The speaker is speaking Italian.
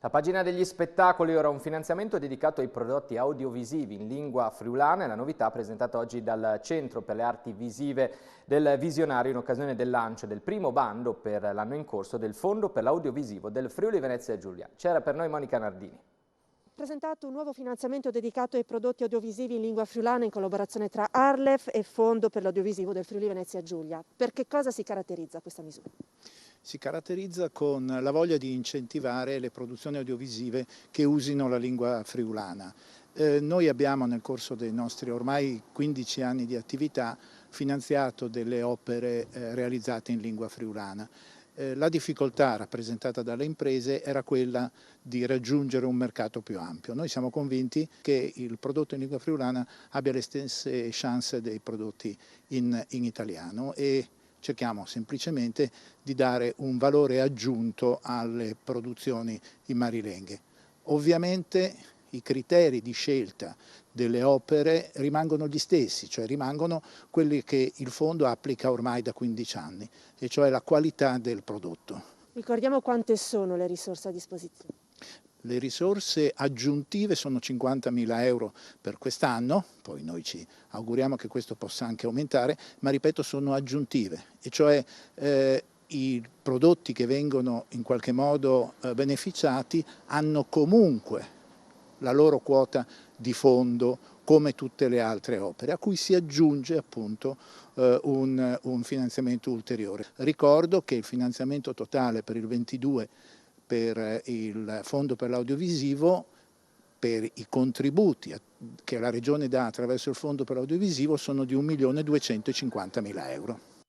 La pagina degli spettacoli, ora un finanziamento dedicato ai prodotti audiovisivi in lingua friulana, è la novità presentata oggi dal Centro per le Arti Visive del Visionario in occasione del lancio del primo bando per l'anno in corso del Fondo per l'Audiovisivo del Friuli Venezia Giulia. C'era per noi Monica Nardini. Presentato un nuovo finanziamento dedicato ai prodotti audiovisivi in lingua friulana in collaborazione tra Arlef e Fondo per l'Audiovisivo del Friuli Venezia Giulia. Per che cosa si caratterizza questa misura? Si caratterizza con la voglia di incentivare le produzioni audiovisive che usino la lingua friulana. Noi abbiamo nel corso dei nostri ormai 15 anni di attività finanziato delle opere realizzate in lingua friulana. La difficoltà rappresentata dalle imprese era quella di raggiungere un mercato più ampio. Noi siamo convinti che il prodotto in lingua friulana abbia le stesse chance dei prodotti in italiano e cerchiamo semplicemente di dare un valore aggiunto alle produzioni in marilenghe. Ovviamente i criteri di scelta delle opere rimangono gli stessi, cioè rimangono quelli che il fondo applica ormai da 15 anni, e cioè la qualità del prodotto. Ricordiamo quante sono le risorse a disposizione. Le risorse aggiuntive sono 50.000 euro per quest'anno, poi noi ci auguriamo che questo possa anche aumentare, ma ripeto sono aggiuntive, e cioè i prodotti che vengono in qualche modo beneficiati hanno comunque la loro quota di fondo come tutte le altre opere, a cui si aggiunge appunto un finanziamento ulteriore. Ricordo che il finanziamento totale per il 22 per il Fondo per l'Audiovisivo, per i contributi che la Regione dà attraverso il Fondo per l'Audiovisivo, sono di 1.250.000 euro.